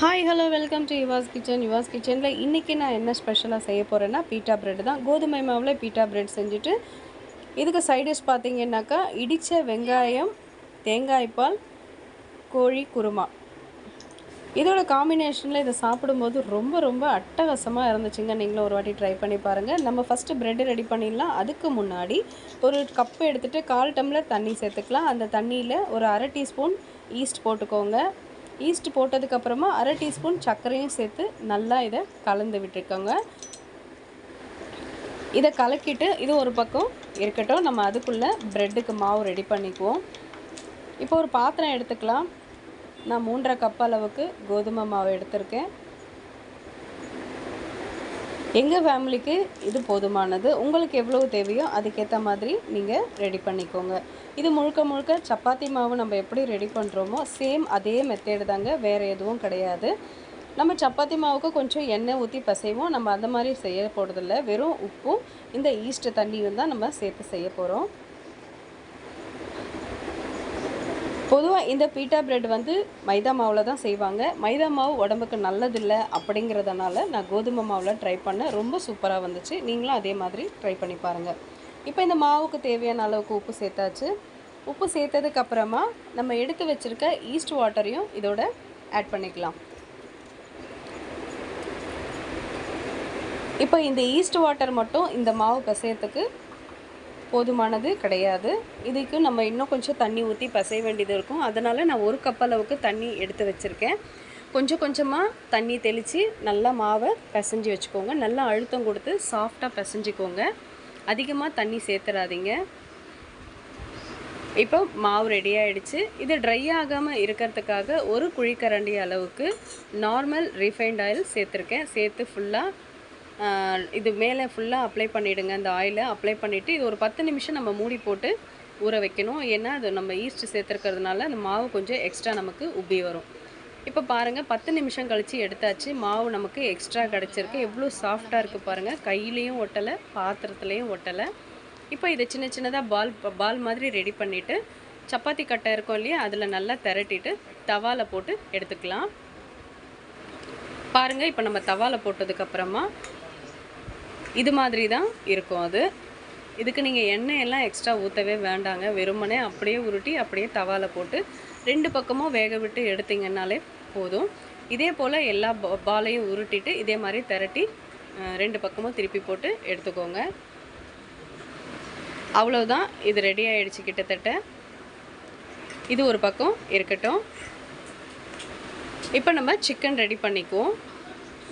Hi hello welcome to Yuva's kitchen. Yuva's கிச்சனில் இன்றைக்கி நான் என்ன ஸ்பெஷலாக செய்ய போகிறேன்னா பீட்டா பிரெட் தான். கோதுமை மாவில் பீட்டா பிரெட் செஞ்சுட்டு இதுக்கு சைடிஷ் பார்த்தீங்கன்னாக்கா இடித்த வெங்காயம், தேங்காய் பால், கோழி குருமா. இதோட காம்பினேஷனில் இதை சாப்பிடும்போது ரொம்ப ரொம்ப அட்டகாசமாக இருந்துச்சுங்க. நீங்களும் ஒரு வாட்டி ட்ரை பண்ணி பாருங்கள். நம்ம ஃபஸ்ட்டு ப்ரெட்டு ரெடி பண்ணிடலாம். அதுக்கு முன்னாடி ஒரு கப்பு எடுத்துகிட்டு 1/4 டம்ளர் தண்ணி சேர்த்துக்கலாம். அந்த தண்ணியில் ஒரு 1/2 டீஸ்பூன் ஈஸ்ட் போட்டுக்கோங்க. ஈஸ்ட் போட்டதுக்கப்புறமா 1/2 டீஸ்பூன் சர்க்கரையும் சேர்த்து நல்லா இதை கலந்து விட்டுருக்கோங்க. இதை கலக்கிட்டு இது ஒரு பக்கம் இருக்கட்டும். நம்ம அதுக்குள்ளே ப்ரெட்டுக்கு மாவு ரெடி பண்ணிக்குவோம். இப்போ ஒரு பாத்திரம் எடுத்துக்கலாம். நான் 3.5 கப் அளவுக்கு கோதுமை மாவு எடுத்திருக்கேன். எங்கள் ஃபேமிலிக்கு இது போதுமானது. உங்களுக்கு எவ்வளோ தேவையோ அதுக்கேற்ற மாதிரி நீங்கள் ரெடி பண்ணிக்கோங்க. இது முழுக்க முழுக்க சப்பாத்தி மாவு நம்ம எப்படி ரெடி பண்ணுறோமோ சேம் அதே மெத்தேடு தாங்க, வேறு எதுவும் கிடையாது. நம்ம சப்பாத்தி மாவுக்கு கொஞ்சம் எண்ணெய் ஊற்றி பசைவோம். நம்ம அந்த மாதிரி செய்ய போகிறதில்ல. வெறும் உப்பும் இந்த ஈஸ்ட் தண்ணியும் தான் நம்ம சேர்த்து செய்ய போகிறோம். பொதுவாக இந்த பீட்டா பிரெட் வந்து மைதா மாவில் தான் செய்வாங்க. மைதா மாவு உடம்புக்கு நல்லதில்லை அப்படிங்கிறதுனால நான் கோதுமை மாவில் ட்ரை பண்ணேன். ரொம்ப சூப்பராக வந்துச்சு. நீங்களும் அதே மாதிரி ட்ரை பண்ணி பாருங்கள். இப்போ இந்த மாவுக்கு தேவையான அளவுக்கு உப்பு சேர்த்தாச்சு. உப்பு சேர்த்ததுக்கப்புறமா நம்ம எடுத்து வச்சுருக்க ஈஸ்ட் வாட்டரையும் இதோட ஆட் பண்ணிக்கலாம். இப்போ இந்த ஈஸ்ட் வாட்டர் மட்டும் இந்த மாவு பிசையறதுக்கு போதுமானது கிடையாது. இதுக்கு நம்ம இன்னும் கொஞ்சம் தண்ணி ஊற்றி பசைய வேண்டியது இருக்கும். அதனால் நான் 1 கப் அளவுக்கு தண்ணி எடுத்து வச்சுருக்கேன். கொஞ்சம் கொஞ்சமாக தண்ணி தெளித்து நல்லா மாவை பிசைஞ்சு வச்சுக்கோங்க. நல்லா அழுத்தம் கொடுத்து சாஃப்டாக பிசைஞ்சிக்கோங்க. அதிகமாக தண்ணி சேர்த்துறாதீங்க. இப்போ மாவு ரெடி ஆகிடுச்சு. இது ட்ரை ஆகாமல் இருக்கிறதுக்காக 1 குழிக்கரண்டி அளவுக்கு நார்மல் ரீஃபைண்ட் ஆயில் சேர்த்துருக்கேன். சேர்த்து ஃபுல்லாக இது மேலே ஃபுல்லாக அப்ளை பண்ணிவிடுங்க. அந்த ஆயிலை அப்ளை பண்ணிவிட்டு இது ஒரு 10 நிமிஷம் நம்ம மூடி போட்டு ஊற வைக்கணும். ஏன்னா அது நம்ம ஈஸ்ட் சேர்த்துருக்கிறதுனால அந்த மாவு கொஞ்சம் எக்ஸ்ட்ரா நமக்கு உப்பி வரும். இப்போ பாருங்கள், 10 நிமிஷம் கழித்து எடுத்தாச்சு. மாவு நமக்கு எக்ஸ்ட்ரா கிடச்சிருக்கு. எவ்வளோ சாஃப்டாக இருக்குது பாருங்கள். கையிலையும் ஒட்டலை, பாத்திரத்துலேயும் ஒட்டலை. இப்போ இதை சின்ன சின்னதாக பால் மாதிரி ரெடி பண்ணிவிட்டு சப்பாத்தி கட்டை இருக்கும் இல்லையா, அதில் நல்லா திரட்டிட்டு தவாவில் போட்டு எடுத்துக்கலாம். பாருங்கள், இப்போ நம்ம தவாவில் போட்டதுக்கப்புறமா இது மாதிரி தான் இருக்கும். இதுக்கு நீங்கள் எண்ணெயெல்லாம் எக்ஸ்ட்ரா ஊற்றவே வேண்டாங்க. வெறுமனே அப்படியே உருட்டி அப்படியே தவாவில் போட்டு 2 பக்கமும் வேக விட்டு எடுத்திங்கன்னாலே போதும். இதே போல் எல்லா பாலையும் உருட்டிட்டு இதே மாதிரி திரட்டி 2 பக்கமும் திருப்பி போட்டு எடுத்துக்கோங்க. அவ்வளோதான், இது ரெடி ஆகிடுச்சு கிட்டத்தட்ட. இது ஒரு பக்கம் இருக்கட்டும். இப்போ நம்ம சிக்கன் ரெடி பண்ணிக்குவோம்.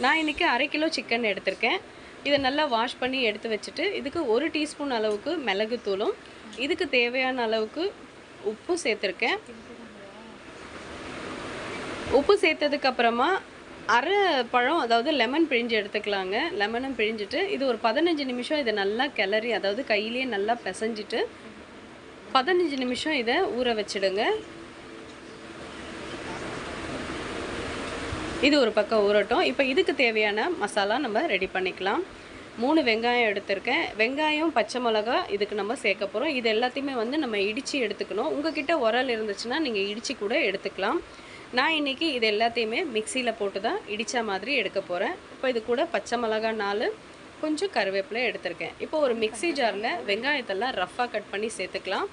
நான் இன்றைக்கி 1/2 கிலோ சிக்கன் எடுத்திருக்கேன். இதை நல்லா வாஷ் பண்ணி எடுத்து வச்சுட்டு இதுக்கு 1 டீஸ்பூன் அளவுக்கு மிளகுத்தூளும் இதுக்கு தேவையான அளவுக்கு உப்பும் சேர்த்துருக்கேன். உப்பு சேர்த்ததுக்கப்புறமா 1/2 பழம், அதாவது லெமன் பிழிஞ்சு எடுத்துக்கலாங்க. லெமனும் பிழிஞ்சிட்டு இது ஒரு 15 நிமிஷம் இதை நல்லா கிளறி, அதாவது கையிலேயே நல்லா பிசைஞ்சிட்டு 15 நிமிஷம் இதை ஊற வச்சிடுங்க. இது ஒரு பக்கம் ஊறட்டும். இப்போ இதுக்கு தேவையான மசாலா நம்ம ரெடி பண்ணிக்கலாம். 3 வெங்காயம் எடுத்திருக்கேன். வெங்காயம், பச்சை மிளகா இதுக்கு நம்ம சேர்க்க போகிறோம். இது எல்லாத்தையுமே வந்து நம்ம இடித்து எடுத்துக்கணும். உங்கள்கிட்ட உரல் இருந்துச்சுன்னா நீங்கள் இடித்து கூட எடுத்துக்கலாம். நான் இன்றைக்கி இது எல்லாத்தையுமே மிக்சியில் போட்டு தான் இடித்த மாதிரி எடுக்க போகிறேன். இப்போ இது கூட பச்சை மிளகா 4, கொஞ்சம் கருவேப்பிலை எடுத்திருக்கேன். இப்போ ஒரு மிக்சி ஜாரில் வெங்காயத்தெல்லாம் ரஃப்பாக கட் பண்ணி சேர்த்துக்கலாம்.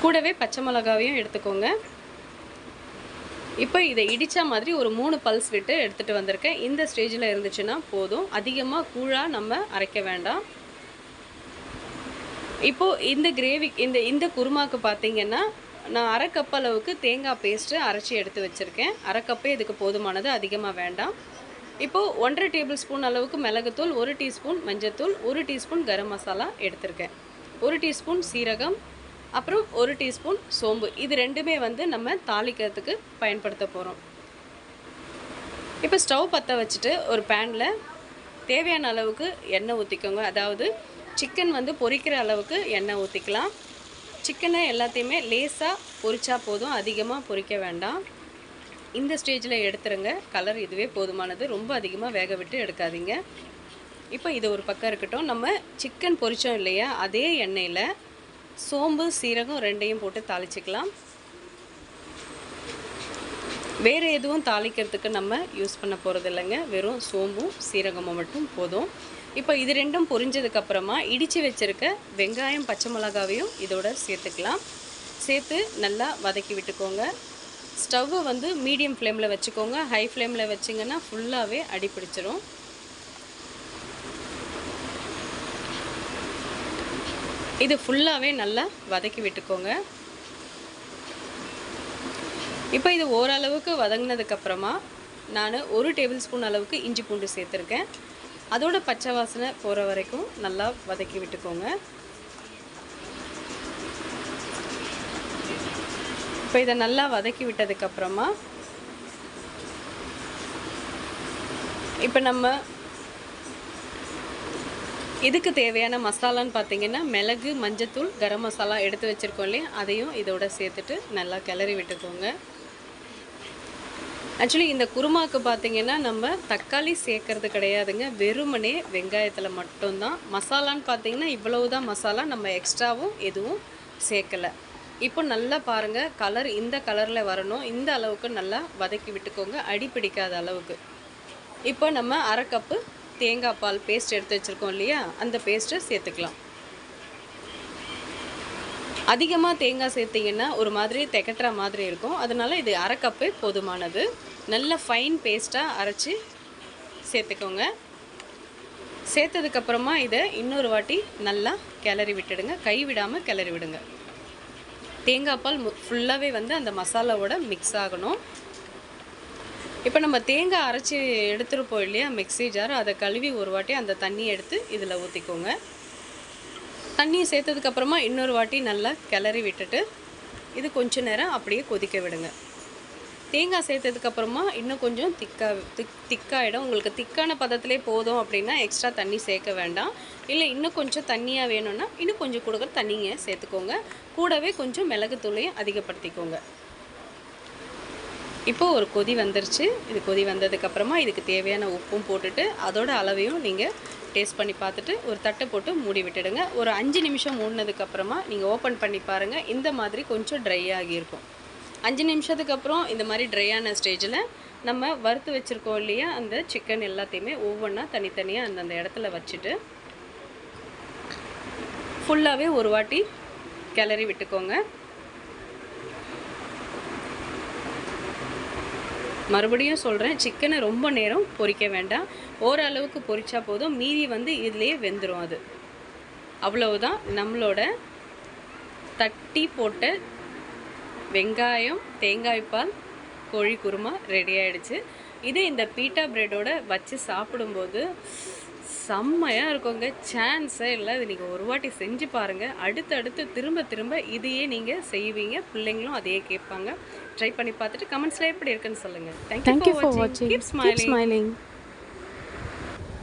கூடவே பச்சை மிளகாவையும் எடுத்துக்கோங்க. இப்போ இதை இடித்த மாதிரி ஒரு 3 பல்ஸ் விட்டு எடுத்துகிட்டு வந்திருக்கேன். இந்த ஸ்டேஜில் இருந்துச்சுன்னா போதும். அதிகமாக கூழாக நம்ம அரைக்க வேண்டாம். இப்போது இந்த கிரேவி இந்த குருமாவுக்கு பார்த்திங்கன்னா நான் 1/2 கப் அளவுக்கு தேங்காய் பேஸ்ட்டு அரைச்சி எடுத்து வச்சுருக்கேன். 1/2 கப்பே இதுக்கு போதுமானது, அதிகமாக வேண்டாம். இப்போது 1.5 டேபிள் ஸ்பூன் அளவுக்கு மிளகுத்தூள், 1 டீஸ்பூன் மஞ்சத்தூள், 1 டீஸ்பூன் கரம் மசாலா எடுத்திருக்கேன். 1 டீஸ்பூன் சீரகம், அப்புறம் 1 டீஸ்பூன் சோம்பு. இது ரெண்டுமே வந்து நம்ம தாளிக்கிறதுக்கு பயன்படுத்த போகிறோம். இப்போ ஸ்டவ் பற்ற வச்சுட்டு ஒரு பேனில் தேவையான அளவுக்கு எண்ணெய் ஊற்றிக்கோங்க. அதாவது சிக்கன் வந்து பொரிக்கிற அளவுக்கு எண்ணெய் ஊற்றிக்கலாம். சிக்கனை எல்லாத்தையுமே லேசாக பொரிச்சா போதும், அதிகமாக பொரிக்க வேண்டாம். இந்த ஸ்டேஜில் எடுத்துருங்க. கலர் இதுவே போதுமானது. ரொம்ப அதிகமாக வேக விட்டு எடுக்காதீங்க. இப்போ இது ஒரு பக்கம் இருக்கட்டும். நம்ம சிக்கன் பொரிச்சோம் இல்லையா, அதே எண்ணெயில் சோம்பு, சீரகம் ரெண்டையும் போட்டு தாளிச்சிக்கலாம். வேறு எதுவும் தாளிக்கிறதுக்கு நம்ம யூஸ் பண்ண போகிறது இல்லைங்க. வெறும் சோம்பும் சீரகமும் மட்டும் போதும். இப்போ இது ரெண்டும் பொரிஞ்சதுக்கப்புறமா இடித்து வச்சுருக்க வெங்காயம் பச்சை மிளகாவையும் இதோட சேர்த்துக்கலாம். சேர்த்து நல்லா வதக்கி விட்டுக்கோங்க. ஸ்டவ்வை வந்து மீடியம் ஃப்ளேமில் வச்சுக்கோங்க. ஹை ஃப்ளேமில் வச்சிங்கன்னா ஃபுல்லாகவே அடி பிடிச்சிரும். இது ஃபுல்லாகவே நல்லா வதக்கி விட்டுக்கோங்க. இப்போ இது ஓரளவுக்கு வதங்கினதுக்கப்புறமா நான் 1 டேபிள் ஸ்பூன் அளவுக்கு இஞ்சி பூண்டு சேர்த்துருக்கேன். அதோட பச்சை வாசனை போகிற வரைக்கும் நல்லா வதக்கி விட்டுக்கோங்க. இப்போ இதை நல்லா வதக்கி விட்டதுக்கப்புறமா இப்போ நம்ம இதுக்கு தேவையான மசாலான்னு பார்த்தீங்கன்னா மிளகு, மஞ்சத்தூள், கரம் மசாலா எடுத்து வச்சுருக்கோம் இல்லையா, அதையும் இதோட சேர்த்துட்டு நல்லா கிளறி விட்டுக்கோங்க. ஆக்சுவலி இந்த குருமாவுக்கு பார்த்தீங்கன்னா நம்ம தக்காளி சேர்க்கறது கிடையாதுங்க. வெறுமனே வெங்காயத்தில் மட்டும்தான். மசாலான்னு பார்த்தீங்கன்னா இவ்வளவு தான் மசாலா, நம்ம எக்ஸ்ட்ராவும் எதுவும் சேர்க்கலை. இப்போ நல்லா பாருங்கள், கலர் இந்த கலரில் வரணும். இந்த அளவுக்கு நல்லா வதக்கி விட்டுக்கோங்க, அடி பிடிக்காத அளவுக்கு. இப்போ நம்ம 1/2 கப்பு தேங்காய் பால் பேஸ்ட் எடுத்து வச்சுருக்கோம் இல்லையா, அந்த பேஸ்ட்டை சேர்த்துக்கலாம். அதிகமாக தேங்காய் சேர்த்திங்கன்னா ஒரு மாதிரி திகட்டுற மாதிரி இருக்கும். அதனால் இது 1/2 கப்பு போதுமானது. நல்ல ஃபைன் பேஸ்ட்டாக அரைச்சி சேர்த்துக்கோங்க. சேர்த்ததுக்கப்புறமா இதை இன்னொரு வாட்டி நல்லா கிளறி விட்டுடுங்க. கை விடாமல் கிளறி விடுங்க. தேங்காய் பால் ஃபுல்லாகவே வந்து அந்த மசாலாவோட மிக்ஸ் ஆகணும். இப்போ நம்ம தேங்காய் அரைச்சி எடுத்துருப்போம் இல்லையா மிக்ஸி ஜார், அதை கழுவி ஒரு வாட்டி அந்த தண்ணியை எடுத்து இதில் ஊற்றிக்கோங்க. தண்ணியை சேர்த்ததுக்கப்புறமா இன்னொரு வாட்டி நல்லா கிளறி விட்டுட்டு இது கொஞ்சம் நேரம் அப்படியே கொதிக்க விடுங்க. தேங்காய் சேர்த்ததுக்கப்புறமா இன்னும் கொஞ்சம் திக்காகிடும். உங்களுக்கு திக்கான பதத்திலே போதும் அப்படின்னா எக்ஸ்ட்ரா தண்ணி சேர்க்க வேண்டாம். இல்லை இன்னும் கொஞ்சம் தண்ணியாக வேணும்னா இன்னும் கொஞ்சம் கூட தண்ணியை சேர்த்துக்கோங்க. கூடவே கொஞ்சம் மிளகுத்தூளையும் அதிகப்படுத்திக்கோங்க. இப்போது ஒரு கொதி வந்துருச்சு. இது கொதி வந்ததுக்கப்புறமா இதுக்கு தேவையான உப்பும் போட்டுட்டு அதோட அளவையும் நீங்கள் டேஸ்ட் பண்ணி பார்த்துட்டு ஒரு தட்டை போட்டு மூடி விட்டுடுங்க. ஒரு 5 நிமிஷம் மூடினதுக்கப்புறமா நீங்கள் ஓப்பன் பண்ணி பாருங்கள். இந்த மாதிரி கொஞ்சம் ட்ரை ஆகியிருக்கும். 5 நிமிஷத்துக்கு அப்புறம் இந்த மாதிரி ட்ரையான ஸ்டேஜில் நம்ம வறுத்து வச்சுருக்கோம் இல்லையா அந்த சிக்கன் எல்லாத்தையுமே ஒவ்வொன்றா தனித்தனியாக அந்தந்த இடத்துல வச்சுட்டு ஃபுல்லாகவே ஒரு வாட்டி கிளறி விட்டுக்கோங்க. மறுபடியும் சொல்கிறேன், சிக்கனை ரொம்ப நேரம் பொரிக்க வேண்டாம். ஓரளவுக்கு பொரிச்சா போதும். மீதி வந்து இதிலே வெந்துடும். அது அவ்வளவுதான். நம்மளோட தட்டி போட்ட வெங்காயம் தேங்காய்பால் கோழி குருமா ரெடி ஆகிடுச்சு. இது இந்த பீட்டா பிரெட்டோட வச்சு சாப்பிடும்போது செம்மையாக இருக்குங்க. சான்ஸே இல்லை. இது நீங்கள் ஒரு வாட்டி செஞ்சு பாருங்கள். அடுத்தடுத்து திரும்ப திரும்ப இதையே நீங்கள் செய்வீங்க. பிள்ளைங்களும் அதையே கேட்பாங்க. ட்ரை பண்ணி பார்த்துட்டு கமெண்ட்ஸில் எப்படி இருக்குன்னு சொல்லுங்கள். தேங்க்யூ ஃபார் வாட்சிங். Keep smiling.